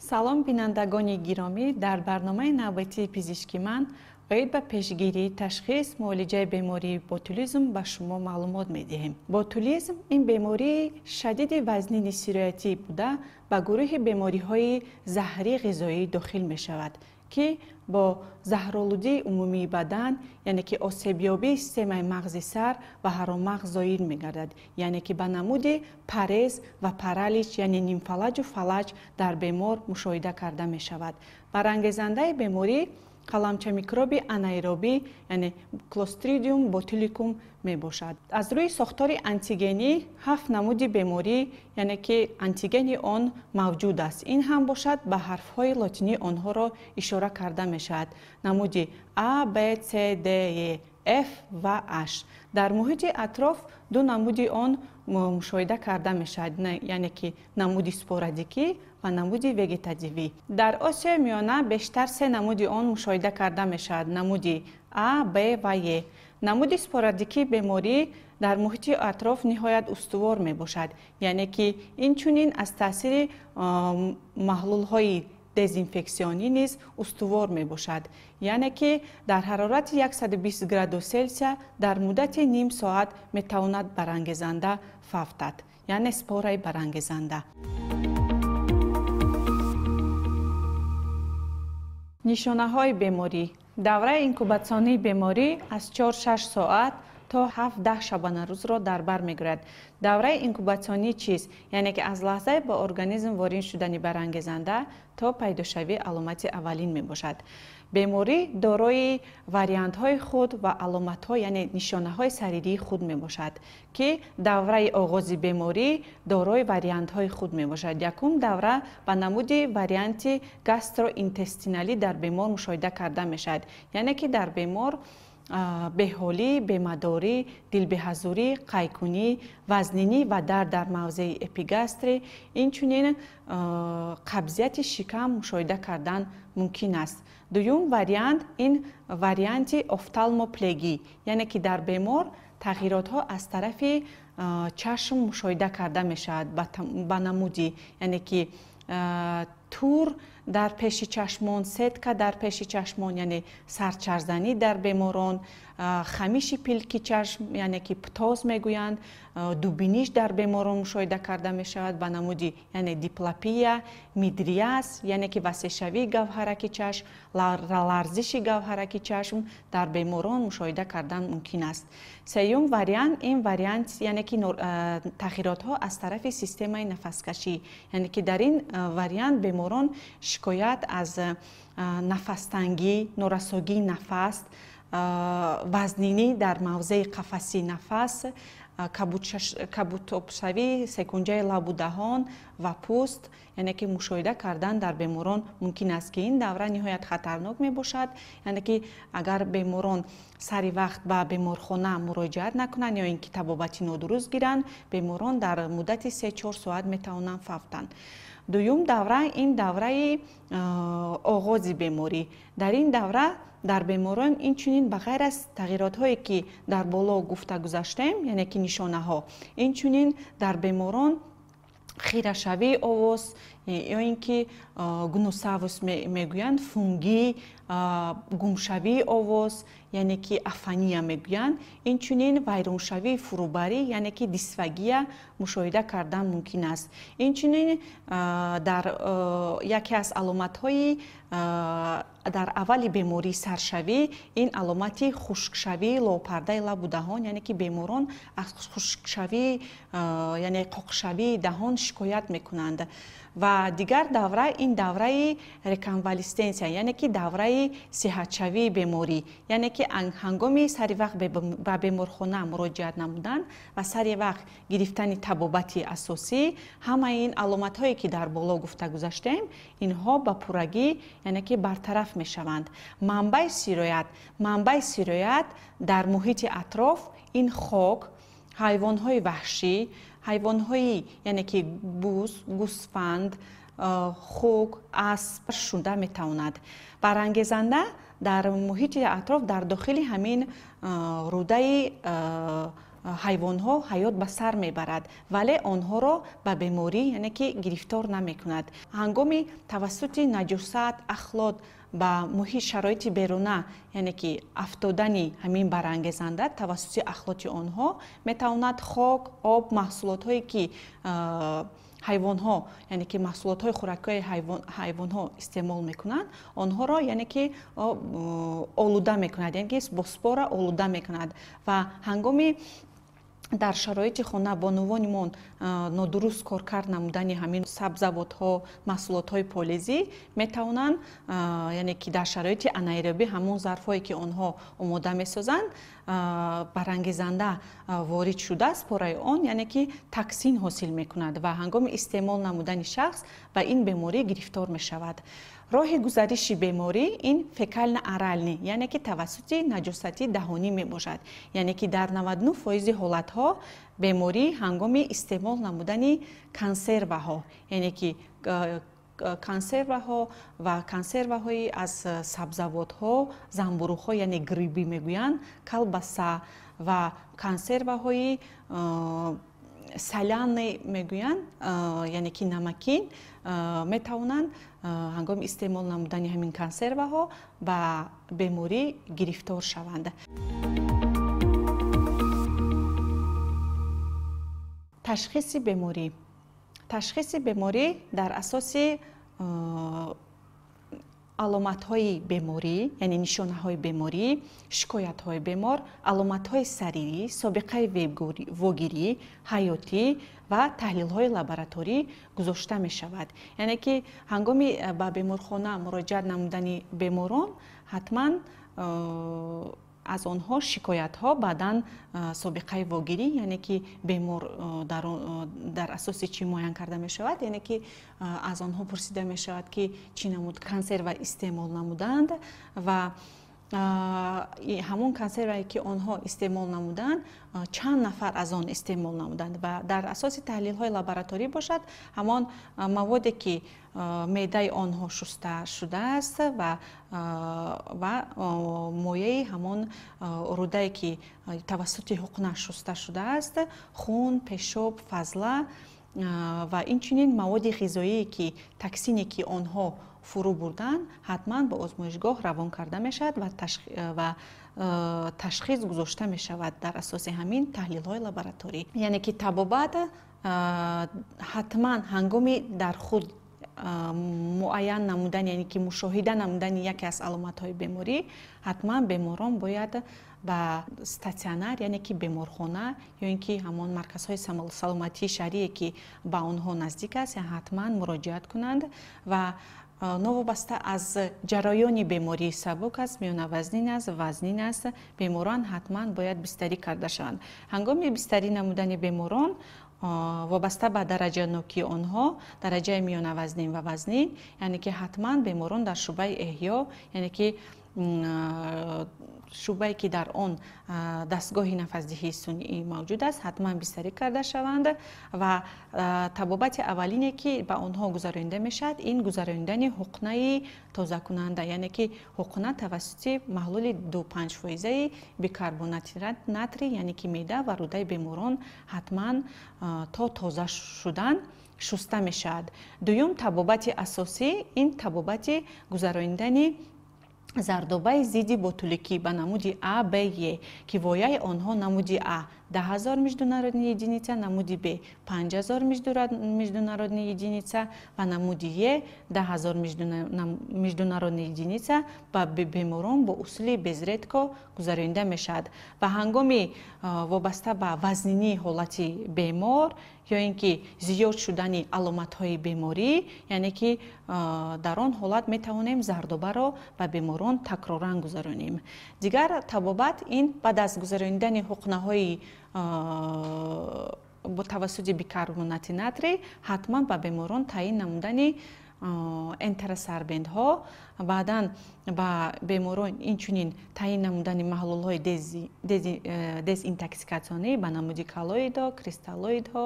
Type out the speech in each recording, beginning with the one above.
салом бинандагони гиромӣ, дар барномаи навбатии пизишки ман оид ба пешгирӣ, ташхис, муолиҷаи бемории ботулизм ба шумо маълумот медиҳем. Ботулизм ин бемории шадиди вазнини сироятӣ буда ба гурӯҳи бемориҳои заҳрии ғизоӣ дохил мешавад ки бо заҳролудии умумии бадан, яъне ки осебёбии системаи мағзи сар ва ҳаромағз зоил мегардад, яъне ки ба намуди парез ва паралич, яъне нимфалаҷу фалаҷ дар бемор мушоҳида карда мешавад. Барангезандаи беморӣ қаламча микроби анаэробӣ, яъне клостридиум ботуликум мебошад. Аз рӯи сохтори антигенӣ 7 намуди беморӣ, яъне ки антигени он мавҷуд аст. Ин ҳам бошад ба ҳарфҳои лотинии онҳоро ишора карда мешавад. намуди А, Б, С, Д, Е, F ва H. дар муҳити атроф 2 намуди он мушоҳида карда мешавад, яъне ки намуди спорадикӣ ва намуди вегетативӣ. дар Осиёи миёна бештар 3 намуди он мушоҳида карда мешавад, намуди А, Б ва Е. намуди спорадикии беморӣ дар муҳити атроф ниҳоят устувор мебошад, яъне ки инчунин аз таъсири маҳлулҳои дезинфексионӣ низ устувор мебошад, яъне ки дар ҳарорати 120 градус Селсия дар муддати ним соат метавонад барангезанда фавтад, яъне спораи барангезанда. нишонаҳои беморӣ. давраи инкубатсионии беморӣ аз 4-6 соат то 7-10 шабанарӯзро дар бар мегирад. давраи инкубатсионӣ чист? яъне ки аз лаҳзае ба организм ворид шудани барангезанда то пайдошавии аломати аввалин мебошад. беморӣ дорои вариантҳои худ ва аломатҳо, яъне нишонаҳои саририи худ мебошад ки давраи оғози беморӣ дорои вариантҳои худ мебошад. якум давра ба намуди варианти гастроинтестиналӣ дар бемор мушоҳида карда мешавад, яъне ки дар бемор беҳолӣ, бемадорӣ, дилбеҳазурӣ, қайкунӣ, вазнинӣ ва дард дар мавзеи эпигастрӣ, инчунин қабзияти шикам мушоҳида кардан мумкин аст. дуюм вариант ин варианти офталмоплегӣ, яъне ки дар бемор тағйиротҳо аз тарафи чашм мушоҳида карда мешавад ба намуди, яъне ки тур дар пеши чашмон, сетка дар пеши чашмон, яъне сарчарзанӣ дар беморон, хамиши пилки чашм, яъне ки птоз мегӯянд, дубиниш дар беморон мушоҳида карда мешавад ба намуди, яъне диплопия, мидриаз, яъне ки васеъшавии гавҳараки чашм, ларзиши гавҳараки чашм дар беморон мушоҳида кардан мумкин аст. сеюм вариант ин вариант, яъне ки тағйиротҳо аз тарафи системаи нафаскашӣ, яъне ки дар ин вариант беморон шикоят аз нафастангӣ, норасогии нафас, вазнинӣ дар мавзеи қафаси нафас, кабутобшавии секунҷаи лабу даҳон ва пӯст, яъне ки мушоҳида кардан дар беморон мумкин аст ки ин давра ниҳоят хатарнок мебошад, яъне ки агар беморон сари вақт ба беморхона муроҷиат накунанд ё ин ки табобати нодуруст гиранд, беморон дар муддати 3-4 соат метавонанд фавтанд. дуюм давра ин давраи оғози беморӣ. дар ин давра дар беморон инчунин ба ғайр аз тағйиротҳое ки дар боло гуфта гузаштем, яъне ки нишонаҳо, инчунин дар беморон хирашавии овоз ё ин ки гнусавус мегӯянд, фунгӣ, гумшавии овоз, яъне ки афания мегӯянд, инчунин вайроншавии фурӯбарӣ, яъне ки дисфагия мушоҳида кардан мумкин аст. инчунин дар яке аз аломатҳои дар аввали беморӣ саршавӣ, ин аломати хушкшавии лопардаи лабу даҳон, яъне ки беморон аз хушкшавии, яъне қоқшавии даҳон шикоят мекунанд. ва дигар давра ин давраи реконвалесенсия, яъне ки давраи сиҳатшавии беморӣ, яъне ки ҳангоми сари вақт ба беморхона муроҷиат намудан ва сари вақт гирифтани табобати асосӣ, ҳамаи ин аломатҳое ки дар боло гуфта гузаштем, инҳо ба пуррагӣ, яъне ки бартараф мешаванд. манбаи сироят дар муҳити атроф ин хок, ҳайвонҳои ваҳшӣ, ҳайвонҳои, яъне ки буз, гӯсфанд, хук, асп шуда метавонад. барангезанда дар муҳити атроф дар дохили ҳамин рӯдаи ҳайвонҳо ҳаёт ба сар мебарад, вале онҳоро ба беморӣ яъне ки гирифтор намекунад. ҳангоми тавассути наҷосат, ахлот ба муҳит шароити беруна, яъне ки афтодани ҳамин барангезанда тавассути ахлоти онҳо метавонад хок, об, маҳсулотҳое ки ҳайвонҳо, яъне ки маҳсулотҳои хӯрокии ҳайвонҳо истеъмол мекунанд, онҳоро яъне ки олуда мекунад, яъне ки бо спора олуда мекунад ва ҳангоми дар шароити хона бо нувонimon нодуруст коркард намудани ҳамин сабзавотҳо, маҳсулотҳои полезӣ метавонанд яъне ки дар шароити анаэробӣ ҳамон зарфҳое ки онҳо омода месозанд барангезанда ворид шуда спораи он яъне ки токсин ҳосил мекунад ва ҳангоми истеъмол намудани шахс ба ин беморӣ гирифтор мешавад. роҳи гузариши беморӣ ин фекально-оральный, яъне ки тавассути наҷосати даҳонӣ мебошад. яъне ки дар 99% ҳолатҳо беморӣ ҳангоми истеъмол намудани консерваҳо, яъне ки консерваҳо ва консерваҳои аз сабзавотҳо, замбурӯғҳо, яъне грибӣ мегӯянд, колбаса ва консерваҳои соляные мегӯянд, яъне ки намакин метавонанд ҳангоми истеъмол намудани ҳамин консерваҳо ба беморӣ гирифтор шаванд. ташхиси беморӣ. ташхиси беморӣ дар асоси аломатҳои беморӣ, яъне нишонаҳои беморӣ, шикоятҳои бемор, аломатҳои сарирӣ, собиқаи вогирӣ, ҳаётӣ ва таҳлилҳои лабораторӣ гузошта мешавад. яъне ки ҳангоми ба беморхона муроҷиат намудани беморон ҳатман аз онҳо шикоятҳо баъдан собиқаи вогирӣ, яъне ки бемор дар асоси чӣ муайян карда мешавад, яъне ки аз онҳо пурсида мешавад ки чӣ намуд консерва истеъмол намуданд ва ҳамон консервае ки онҳо истеъмол намуданд чанд нафар аз он истеъмол намуданд ва дар асоси таҳлилҳои лабораторӣ бошад ҳамон маводе ки меъдаи онҳо шуста шудааст ва мояи ҳамон рудае ки тавассути ҳуқна шуста шудааст, хун, пешоб, фазла ва инчунин маводи ғизоие ки токсине ки онҳо фурӯ бурданд ҳатман ба озмоишгоҳ равон карда мешавад ва ташхис гузошта мешавад дар асоси ҳамин таҳлилҳои лабораторӣ. яъне ки табобат ҳатман ҳангоми дар худ муайян намудани, яъне ки мушоҳида намудани яке аз аломатҳои беморӣ, ҳатман беморон бояд ба статсионар, яъне ки беморхона ё ин ки ҳамон марказҳои саломатии шаҳрие ки ба онҳо наздик аст, ҳатман муроҷиат кунанд ва новобаста аз ҷараёни беморӣ сабук аст, миёнавазнин аст, вазнин аст, беморон ҳатман бояд бистарӣ карда шаванд. ҳангоми бистарӣ намудани беморон вобаста ба дараҷанокии онҳо, дараҷаи миёнавазнин ва вазнин, яъне ки ҳатман беморон дар шуъбаи эҳё, яъне ки шуъбае ки дар он дастгоҳи нафасдиҳии сунъӣ мавҷуд аст, ҳатман бистарӣ карда шаванд ва табобати аввалине ки ба онҳо гузаронида мешавад, ин гузарондани ҳуқнаи тозакунанда, яъне ки ҳуқна тавассути маҳлули 2-5% бикарбонати натрий, яъне ки меъда ва рӯдаи беморон ҳатман то тоза шудан шуста мешавад. дуюм табобати асосӣ, ин табобати гузарондани зардобаи зидди ботуликӣ ба намуди А, Б, Е ки вояи онҳо намуди А 10,000 международни единица, намуди Б 5,000 международни единица ва намуди Е 10,000 международни единица ба беморон бо усули безредко гузаронида мешавад. ва ҳангоми вобаста ба вазнинии ҳолати бемор ё ин ки зиёд шудани аломатҳои беморӣ, яъне ки дар он ҳолат метавонем зардобаро ба беморон такроран гузаронем. дигар табобат ин баъд аз гузарондани ҳуқнаҳои бо тавассути бикарбонати натрий ҳатман ба беморон таъин намудани энтеросорбентҳо, баъдан ба беморон инчунин таъин намудани маҳлулҳои дезинтоксикатсионӣ ба намуди коллоидҳо, кристаллоидҳо,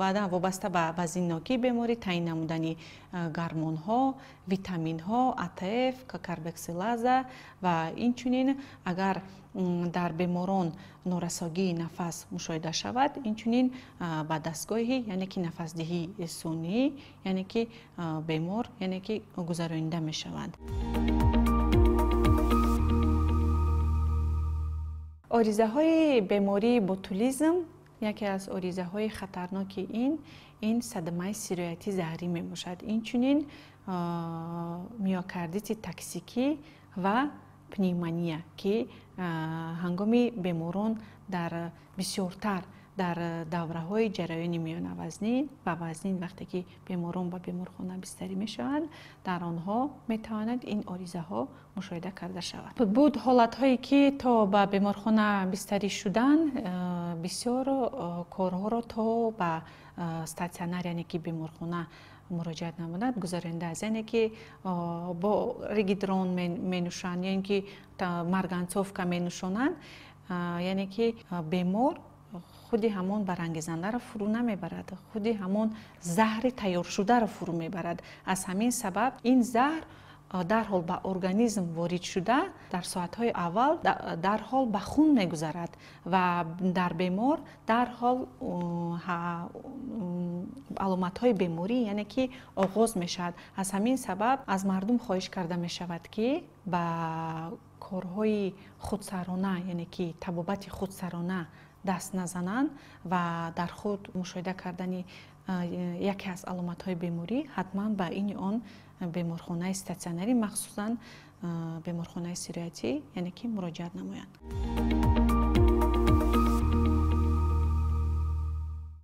баъдан вобаста ба вазниннокии беморӣ таъин намудани гормонҳо, витаминҳо, АТФ, карбоксилаза ва инчунин агар дар беморон норасогии нафас мушоҳида шавад, инчунин ба дастгоҳи яъне ки нафасдиҳии сунъӣ яъне ки бемор яъне ки гузаронида мешаванд. оризаҳои бемории ботулизм, яке аз оризаҳои хатарноки ин садамаи сироятӣ заҳрӣ мебошад. Инчунин миокардити токсикӣ ва пневмония ки ҳангоми беморон дар бисёртар дар давраҳои ҷараёни миёнавазнин ва вазнин вақте ки беморон ба беморхона бистарӣ мешаванд, дар онҳо метавонад ин оризаҳо мушоҳида карда шавад. буд ҳолатҳое ки то ба беморхона бистарӣ шуданд, бисёр корҳоро то ба статсионар яъне ки беморхона муроҷиат намуданд гузаронида аз яъне ки бо ригидрон менӯшанд яъне ки марганцовка менӯшонанд, яъне ки бемор худи ҳамон барангезандаро фурӯ намебарад, худи ҳамон заҳри тайёршударо фурӯ мебарад. Аз ҳамин сабаб ин заҳр дарҳол ба организм ворид шуда дар соатҳои аввал дарҳол ба хун мегузарад ва дар бемор дарҳол аломатҳои беморӣ яъне ки оғоз мешавад. Аз ҳамин сабаб аз мардум хоҳиш карда мешавад ки ба корҳои худсарона яъне ки табобати худсарона даст назананд ва дар худ мушоҳида кардани яке аз аломатҳои беморӣ ҳатман ба ини он беморхонаи статсионарӣ махсусан беморхонаи сироятӣ яъне ки муроҷиат намоянд.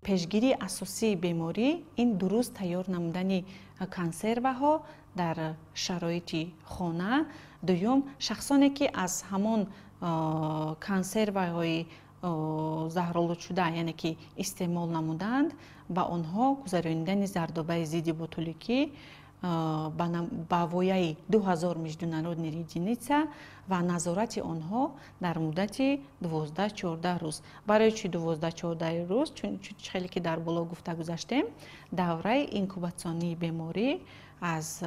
пешгирии асосии беморӣ ин дуруст тайёр намудани консерваҳо дар шароити хона. дуюм, шахсоне ки аз ҳамон консерваҳои заҳролудшуда яъне ки истеъмол намуданд, ба онҳо гузарониндани зардобаи зидди ботуликӣ ба вояи 2000 международни единица ва назорати онҳо дар муддати 12-14 рӯз. Барои чӣ 12-14 рӯз? Чун хеле ки дар боло гуфта гузаштем, давраи инкубатсионии беморӣ аз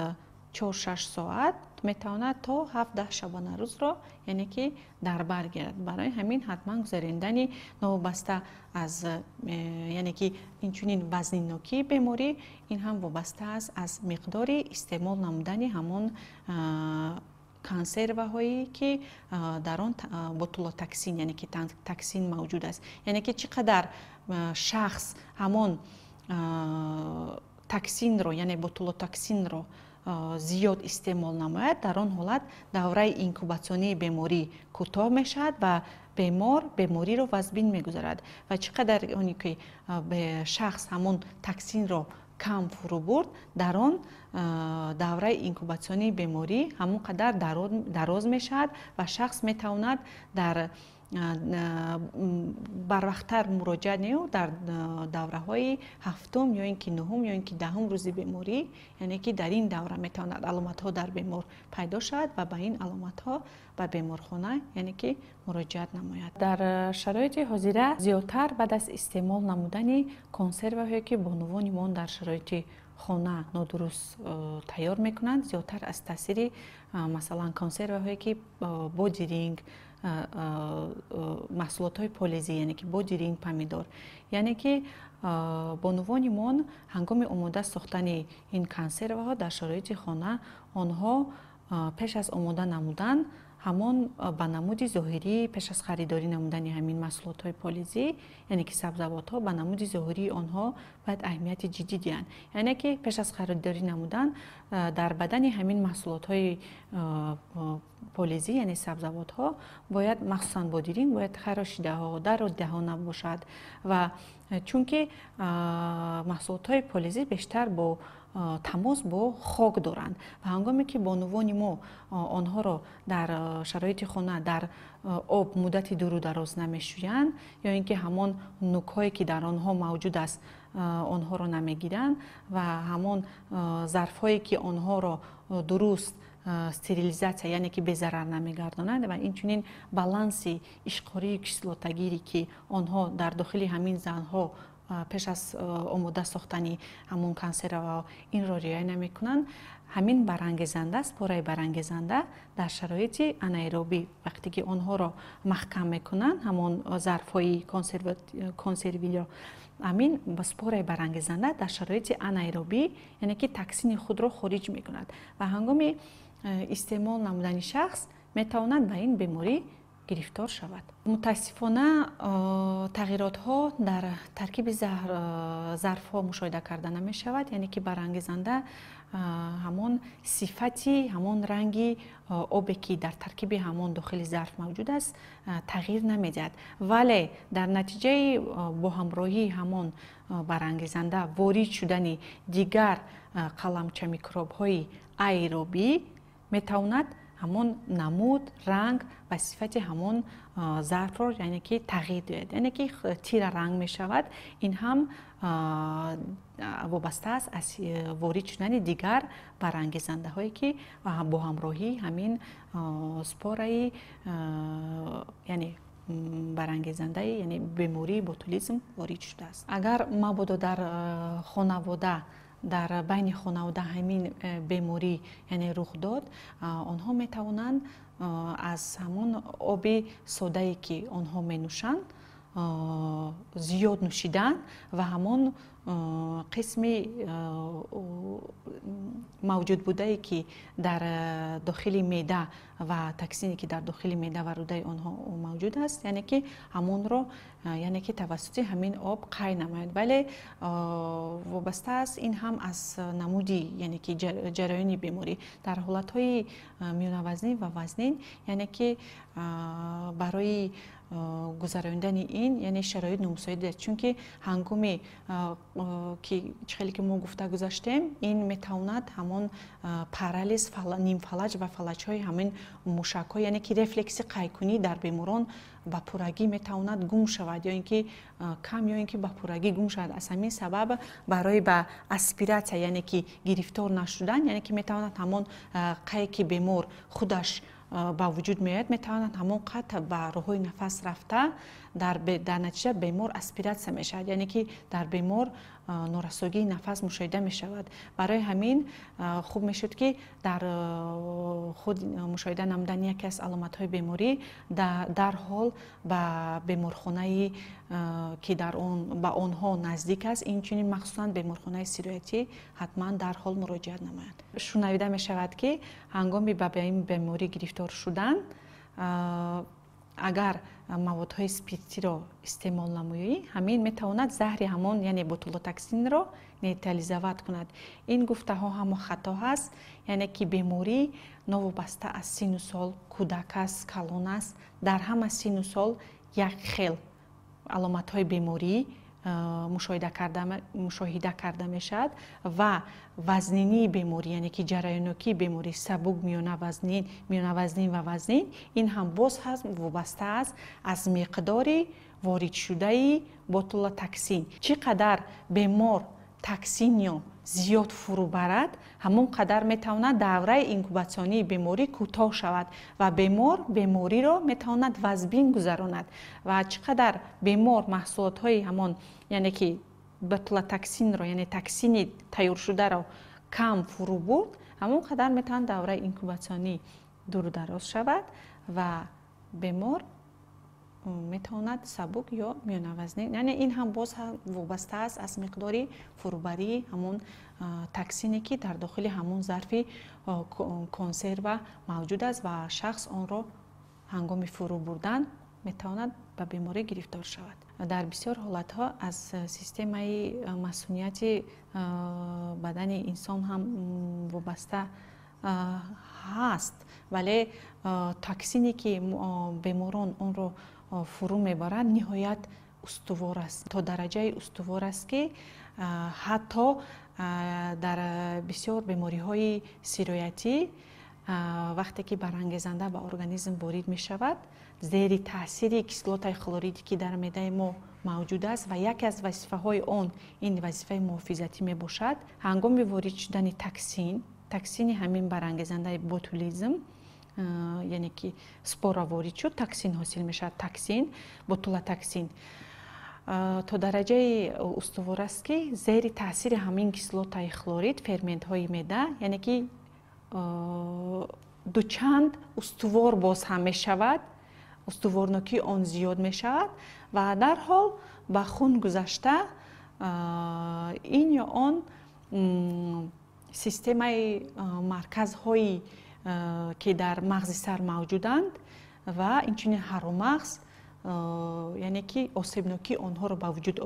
4-6 соат метавонад то 7-10 шабона рӯзро яъне ки дар бар гирад. барои ҳамин ҳатман гузарониндани новобаста аз яъне ки инчунин вазниннокии беморӣ ин ҳам вобаста аст аз миқдори истеъмол намудани ҳамон консерваҳое ки дар он ботулотоксин яъне ки токсин мавҷуд аст. яъне ки чӣ қадар шахс ҳамон токсинро яъне ботулотоксинро зиёд истеъмол намояд, дар он ҳолат давраи инкубатсионии беморӣ кӯтоҳ мешавад ва бемор бемориро вазбин мегузарад. ва чӣ қадар оне ки шахс ҳамон токсинро кам фурӯ бурд, дар он давраи инкубатсионии беморӣ ҳамон қадар дароз мешавад ва шахс метавонад дар барвақттар муроҷиат намояд дар давраҳои 7-ум ё ин ки 9-ум ё ин ки 10-ум рӯзи беморӣ, яъне ки дар ин давра метавонад аломатҳо дар бемор пайдо шавад ва ба ин аломатҳо ба беморхона яъне ки муроҷиат намояд. дар шароити ҳозира зиёдтар баъд аз истеъмол намудани консерваҳое ки бонувони мон дар шароити хона нодуруст тайёр мекунанд, зиёдтар аз таъсири масалан консерваҳое ки бодиринг, маҳсулотҳои полезӣ яъне ки бодиринг, помидор, яъне ки бонувони мон ҳангоми омода сохтани ин консерваҳо дар шароити хона онҳо пеш аз омода намудан ҳамон ба намуди зоҳирӣ пеш аз харидорӣ намудани ҳамин маҳсулотҳои полезӣ яъне ки сабзавотҳо ба намуди зоҳирии онҳо бояд аҳамияти ҷиддӣ диҳанд. яъне ки пеш аз харидорӣ намудан дар бадани ҳамин маҳсулотҳои полезӣ яъне сабзавотҳо бояд махсусан бодиринг бояд харошидаҳо дародаҳо набошад ва чунки маҳсулотҳои полезӣ бештар бо тамос бо хок доранд ва ҳангоме ки бонувони мо онҳоро дар шароити хона дар об муддати дуру дароз намешӯянд ё ин ки ҳамон нукҳое ки дар онҳо мавҷуд аст онҳоро намегиранд ва ҳамон зарфҳое ки онҳоро дуруст стерилизатсия яъне ки безарар намегардонанд ва инчунин баланси ишқории кислотагире ки онҳо дар дохили ҳамин занҳо пеш аз омода сохтани ҳамон консерва инро риоя намекунанд, ҳамин барангезанда, спораи барангезанда дар шароити анаэробӣ вақте ки онҳоро маҳкам мекунанд, ҳамон зарфҳои консервиро, амин ба спораи барангезанда дар шароити анаэробӣ, яъне ки токсини худро хориҷ мекунад ва ҳангоми истеъмол намудани шахс метавонад ба ин беморӣ гирифтор шавад. мутаассифона тағйиротҳо дар таркиби зарфҳо мушоҳида карда намешавад, яъне ки барангезанда ҳамон сифати, ҳамон ранги обе ки дар таркиби ҳамон дохили зарф мавҷуд аст тағйир намедиҳад, вале дар натиҷаи бо ҳамроҳии ҳамон барангезанда ворид шудани дигар қаламчамикробҳои аэробӣ метавонад ҳамон намуд, ранг ва сифати ҳамон зарфро яъне ки тағйир диҳад, яъне ки тира ранг мешавад. Ин ҳам вобаста аст аз ворид шудани дигар барангезандаҳое ки бо ҳамроҳии ҳамин спораи яъне барангезандаи яъне бемории ботулизм ворид шудааст. Агар мабодо дар хонавода дар байни хонавода ҳамин беморӣ яъне рух дод, онҳо метавонанд аз ҳамон оби содае ки онҳо менӯшанд зиёд нӯшидан ва ҳамон қисми мавҷуд будае ки дар дохили меъда ва токсине ки дар дохили меъда ва рӯдаи онҳо мавҷуд аст, яъне ки ҳамонро яъне ки тавассути ҳамин об қай намояд, вале вобаста аст ин ҳам аз намуди яъне ки ҷараёни беморӣ. Дар ҳолатҳои миёнавазнин ва вазнин яъне ки барои гузарондани ин яъне шароит номусоид аст, чунки ҳангоми ки чӣ хеле ки мо гуфта гузаштем, ин метавонад ҳамон парализ, нимфалаҷ ва фалаҷҳои ҳамин мушакҳо яъне ки рефлекси қайкунӣ дар беморон ба пуррагӣ метавонад гум шавад ё ин ки кам ё ин ки ба пуррагӣ гум шавад. Аз ҳамин сабаб барои ба аспиратсия яъне ки гирифтор нашудан, яъне ки метавонад ҳамон қае ки бемор худаш ба вуҷуд меояд, метавонад ҳамон қад ба роҳҳои нафас рафта дар натиҷа бемор аспиратсия мешавад, яъне ки дар бемор норасогии нафас мушоҳида мешавад. Барои ҳамин хуб мешуд ки дар худ мушоҳида намудани яке аз аломатҳои беморӣ дарҳол ба беморхонаи ки дар он ба онҳо наздик аст, инчунин махсусан беморхонаи сироятӣ ҳатман дарҳол муроҷиат намоянд. Шунавида мешавад ки ҳангоми ба ин беморӣ гирифтор шудан, агар маводҳои спиртиро истеъмол намоӣ, ҳамин метавонад заҳри ҳамон яъне ботулотоксинро нейтрализоват кунад. Ин гуфтаҳо ҳама хато ҳаст, яъне ки беморӣ новобаста аз сину сол, кӯдак аст, калон аст, дар ҳама сину сол як хел аломатҳои беморӣ мушоҳида карда мешавад ва вазнинии беморӣ яъне ки ҷараёнокии беморӣ сабук, миёнавазнин ва вазнин, ин ҳам боз ҳаст вобаста аст аз миқдори воридшудаи ботулотоксин. Чӣ қадар бемор токсинро зиёд фурӯ барад, ҳамон қадар метавонад давраи инкубатсионии беморӣ кӯтоҳ шавад ва бемор бемориро метавонад вазбин гузаронад. Ва чӣ қадар бемор маҳсулотҳои ҳамон яъне ки ботулотоксинро яъне токсини тайёршударо кам фурӯ бурд, ҳамон қадар метавонад давраи инкубатсионӣ дуру дароз шавад ва бемор метавонад сабук ё миёнавазнин, яъне ин ҳам боз вобаста аст аз миқдори фурӯбарии ҳамон токсине ки дар дохили ҳамон зарфи консерва мавҷуд аст ва шахс онро ҳангоми фурӯ бурдан метавонад ба беморӣ гирифтор шавад. Дар бисёр ҳолатҳо аз системаи масъунияти бадани инсон ҳам вобаста ҳаст, вале токсине ки беморон онро фурӯ мебаранд ниҳоят устувор аст, то дараҷаи устувор аст ки ҳатто дар бисёр бемориҳои сироятӣ вақте ки барангезанда ба организм ворид мешавад, зери таъсири кислотаи хлориди ки дар меъдаи мо мавҷуд аст ва яке аз вазифаҳои он ин вазифаи муҳофизатӣ мебошад, ҳангоми ворид шудани токсини ҳамин барангезандаи ботулизм, яъне ки спора ворид шуд, токсин ҳосил мешавад, токсин, ботулотоксин. то дараҷаи устувор аст ки зери таъсири ҳамин кислотаи хлорид ферментҳои меъда, яъне ки дучанд устувор боз ҳам мешавад, устуворнокии он зиёд мешавад ва дарҳол ба хун гузашта ин ё он системаи марказҳои ки дар мағзи сар мавҷуданд ва инчунин ҳару мағз, яъне ки осебнокии онҳоро ба вуҷуд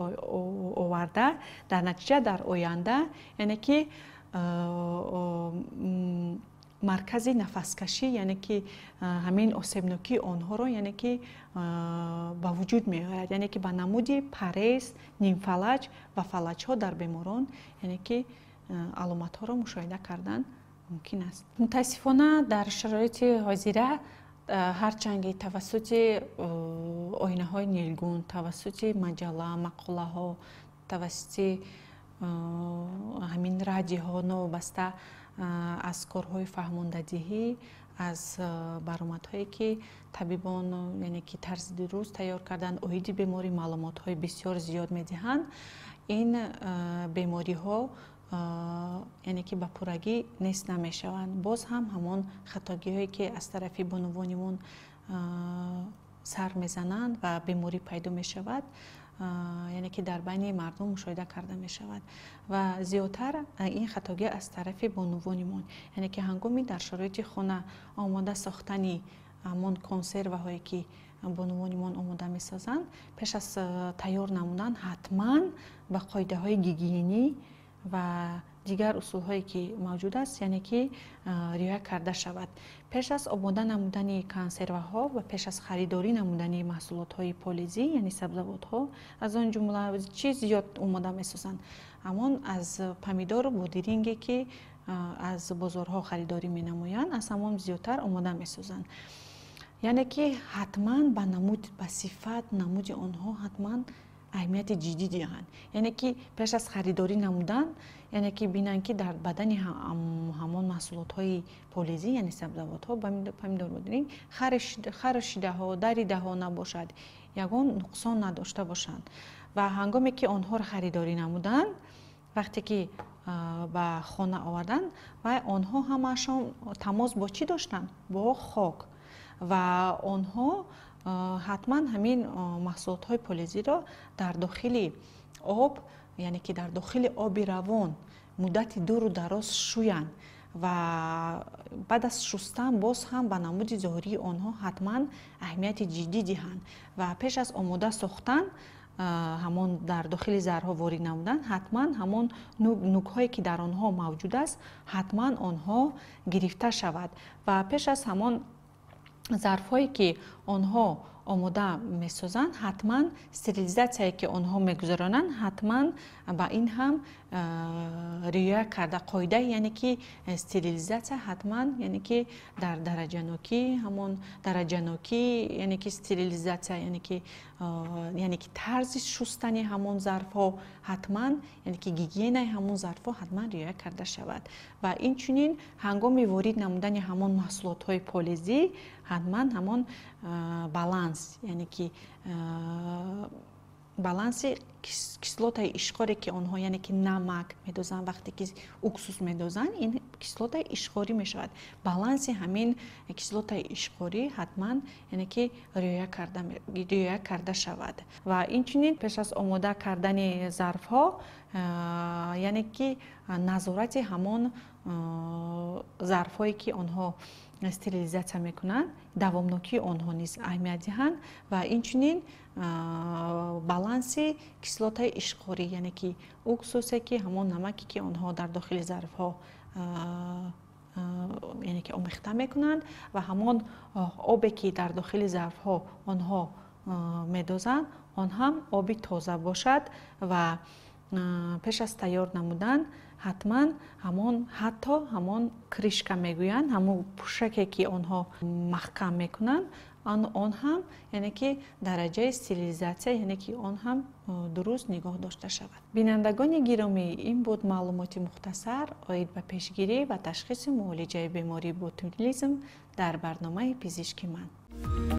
оварда дар натиҷа дар оянда яъне ки маркази нафаскашӣ, яъне ки ҳамин осебнокии онҳоро яъне ки ба вуҷуд меояд, яъне ки ба намуди парез, нимфалаҷ ва фалаҷҳо дар беморон яъне ки аломатҳоро мушоҳида кардан мумкин аст. мутаассифона дар шароити ҳозира ҳарчанги тавассути оинаҳои нилгун, тавассути маҷалла, мақолаҳо, тавассути ҳамин радиоҳо новобаста аз корҳои фаҳмондадиҳӣ, аз баромадҳое ки табибон яъне ки тарзи дуруст тайёр кардан оиди беморӣ маълумотҳои бисёр зиёд медиҳанд. Ин бемориҳо яъне ки ба пуррагӣ нест намешаванд. Боз ҳам ҳамон хатогиҳое ки аз тарафи бонувонимон сар мезананд ва беморӣ пайдо мешавад, яъне ки дар байни мардум мушоҳида карда мешавад ва зиёдтар ин хатогӣ аз тарафи бонувонимон, яъне ки ҳангоми дар шароити хона омода сохтани ҳамон консерваҳое ки бонувонимон омода месозанд, пеш аз тайёр намудан ҳатман ба қоидаҳои гигиенӣ ва дигар усулҳое ки мавҷуд аст яъне ки риоя карда шавад. Пеш аз омода намудани консерваҳо ва пеш аз харидорӣ намудани маҳсулотҳои полезӣ, яъне сабзавотҳо, аз он ҷумла чӣ зиёд омода месозанд? ҳамон аз помидор бодиринге ки аз бозорҳо харидорӣ менамоянд, аз ҳамон зиёдтар омода месозанд. яъне ки ҳатман ба намуд, ба сифат, намуди онҳо ҳатман аҳамияти ҷиддӣ диҳанд. яъне ки пеш аз харидорӣ намудан, яъне ки бинанд ки дар бадани ҳамон маҳсулотҳои полезӣ, яъне сабзавотҳо, помидор, бодиринг харшидаҳо, даридаҳо набошад, ягон нуқсон надошта бошанд. ва ҳангоме ки онҳоро харидорӣ намуданд, вақте ки ба хона оварданд, ва онҳо ҳамаашон тамос бо чӣ доштанд? Бо хок. ва онҳо ҳатман ҳамин маҳсулотҳои полезиро дар дохили об, яъне ки дар дохили оби равон муддати дуру дароз шӯянд ва баъд аз шустан боз ҳам ба намуди зоҳирии онҳо ҳатман аҳамияти ҷиддӣ диҳанд ва пеш аз омода сохтан ҳамон дар дохили зарҳо ворид намудан, ҳатман ҳамон нӯкҳое ки дар онҳо мавҷуд аст, ҳатман онҳо гирифта шавад ва пеш аз ҳамон зарфҳое ки онҳо омода месозанд, ҳатман стерилизатсияе ки онҳо мегузаронанд, ҳатман ба ин ҳам риоя карда қоида, яъне ки стерилизатсия ҳатман, яъне ки дар дараҷанокӣ, ҳамон дараҷанокӣ, яъне ки стерилизатсия, яъне ки тарзи шустани ҳамон зарфҳо ҳатман, яъне ки гигиенаи ҳамон зарфҳо ҳатман риоя карда шавад. ва инчунин ҳангоми ворид намудани ҳамон маҳсулотҳои полезӣ ҳатман ҳамон баланс, яъне ки баланси кислотаи ишқоре ки онҳо, яъне ки намак медозанд, вақте ки уксус медозанд, ин кислотаи ишқорӣ мешавад. Баланси ҳамин кислотаи ишқорӣ ҳатман, яъне ки риоя карда шавад. ва инчунин пеш аз омода кардани зарфҳо, яъне ки назорати ҳамон зарфҳое ки онҳо стерилизатсия мекунанд, давомнокии онҳо низ аҳамият диҳанд ва инчунин баланси кислотаи ишқорӣ, яъне ки уксусе ки ҳамон намаке ки онҳо дар дохили зарфҳо яъне ки омехта мекунанд ва ҳамон обе ки дар дохили зарфҳо онҳо медозанд, он ҳам оби тоза бошад ва пеш аз тайёр намудан ҳатман ҳатто ҳамон кришка мегӯянд, ҳамон пӯшаке ки онҳо маҳкам мекунанд, он ҳам яъне ки дараҷаи стерилизатсия, яъне ки он ҳам дуруст нигоҳ дошта шавад. Бинандагони гиромӣ, ин буд маълумоти мухтасар оид ба пешгирӣ ва ташхиси муолиҷаи бемории ботулизм дар барномаи пизишки ман.